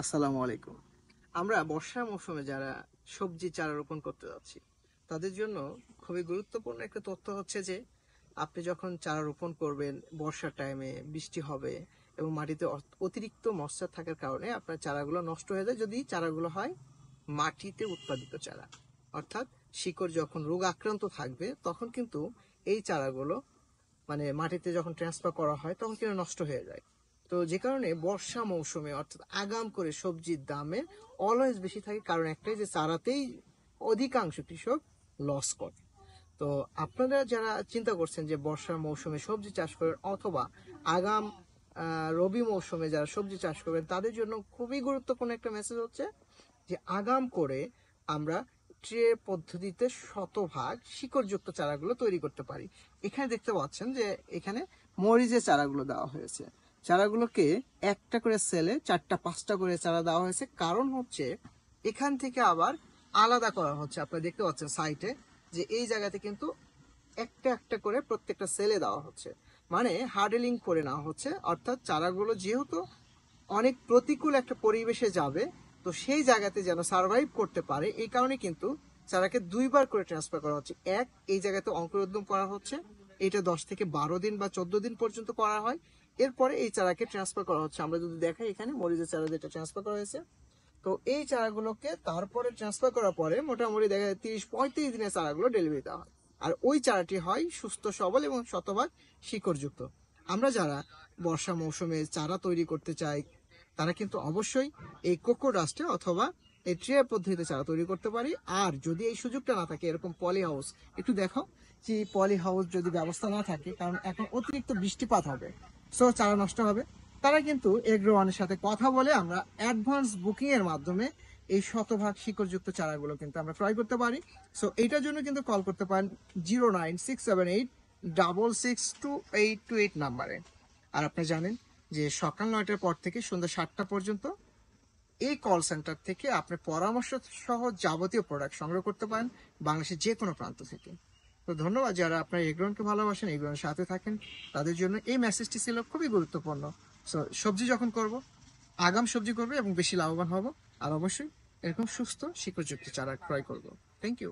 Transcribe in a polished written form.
আসসালামু আলাইকুম। আমরা বর্ষা মৌসুমে যারা সবজি চারা রোপণ করতে যাচ্ছি, তাদের জন্য খুবই গুরুত্বপূর্ণ একটা তথ্য হচ্ছে যে, আপনি যখন চারা রোপণ করবেন, বর্ষার টাইমে বৃষ্টি হবে এবং মাটিতে অতিরিক্ত ময়েশ্চার থাকার কারণে আপনার চারাগুলো নষ্ট হয়ে যায় যদি চারাগুলো হয় মাটিতে উৎপাদিত চারা। অর্থাৎ শিকড় যখন রোগ আক্রান্ত থাকবে, তখন কিন্তু এই চারাগুলো মানে মাটিতে যখন ট্রান্সফার করা হয় তখন কিন্তু নষ্ট হয়ে যায়। তো যে কারণে বর্ষা মৌসুমে অর্থাৎ আগাম করে সবজির দামে অলওয়েজ বেশি থাকে, কারণ একটাই যে চারাতেই অধিকাংশ কৃষক লস করে। তো আপনারা যারা চিন্তা করছেন যে বর্ষা মৌসুমে সবজি চাষ করবেন অথবা আগাম রবি মৌসুমে যারা সবজি চাষ করবেন, তাদের জন্য খুবই গুরুত্বপূর্ণ একটা মেসেজ হচ্ছে যে আগাম করে আমরা ট্রে পদ্ধতিতে শতভাগ শিকড়যুক্ত চারাগুলো তৈরি করতে পারি। এখানে দেখতে পাচ্ছেন যে এখানে মরিচের চারাগুলো দেওয়া হয়েছে। চারাগুলোকে একটা করে সেলে 4টা 5টা করে চারা দেওয়া হয়েছে, কারণ হচ্ছে এখান থেকে আবার আলাদা করা হচ্ছে। আপনারা দেখতে পাচ্ছেন সাইটে যে এই জায়গাতে কিন্তু একটা একটা করে প্রত্যেকটা সেলে দেওয়া হচ্ছে, মানে হার্ডেলিং করে নেওয়া হচ্ছে। অর্থাৎ চারাগুলো যেহেতু অনেক প্রতিকূল একটা পরিবেশে যাবে, তো সেই জায়গাতে যেন সার্ভাইভ করতে পারে, এই কারণে কিন্তু চারাকে 2বার করে ট্রান্সফার করা হচ্ছে। এই জায়গাতে অঙ্কুরোদ্গম করা হচ্ছে, এটা 10 থেকে 12 দিন বা 14 দিন পর্যন্ত করা হয়। এরপরে এই চারাকে ট্রান্সফার করা হচ্ছে। আমরা যদি দেখাই এখানে মরিচের চারা যেটা ট্রান্সফার করা হয়েছে, তো এই চারাগুলোকে তারপরে ট্রান্সফার করার পরে মোটামুটি দেখা যায় 30-35 দিনের চারাগুলো ডেলিভারি দেওয়া হয়। আর ওই চারাটি হয় সুস্থ সবল এবং শতভাগ শিকড়যুক্ত। আমরা যারা বর্ষা মৌসুমে চারা তৈরি করতে চাই, তারা কিন্তু অবশ্যই এই কোকো ডাস্টে অথবা এই ট্রে পদ্ধতিতে চারা তৈরি করতে পারি। আর যদি এই সুযোগটা না থাকে, এরকম পলি হাউস একটু দেখো, যে পলি হাউস যদি ব্যবস্থা না থাকে, কারণ এখন অতিরিক্ত বৃষ্টিপাত হবে, সো চারা নষ্ট হবে, তারা কিন্তু এগ্রো ওয়ানের সাথে কথা বলে আমরা অ্যাডভান্স বুকিং এর মাধ্যমে এই শতভাগ শিকড়যুক্ত চারাগুলো কিন্তু আমরা ক্রয় করতে পারি। সো এইটার জন্য কিন্তু কল করতে পারেন 09678662828 নাম্বারে। আর আপনি জানেন যে সকাল 9টার পর থেকে সন্ধ্যা 7টা পর্যন্ত এই কল সেন্টার থেকে আপনি পরামর্শ সহ যাবতীয় প্রোডাক্ট সংগ্রহ করতে পারেন বাংলাদেশের যে কোনো প্রান্ত থেকে। তো ধন্যবাদ যারা আপনার এগ্রনকে ভালোবাসেন, এগ্রনের সাথে থাকেন, তাদের জন্য এই মেসেজটি ছিল খুবই গুরুত্বপূর্ণ। সো সবজি যখন করব, আগাম সবজি করবে এবং বেশি লাভবান হব। আর অবশ্যই এরকম সুস্থ শিকড়যুক্ত চারা ক্রয় করব। Thank you.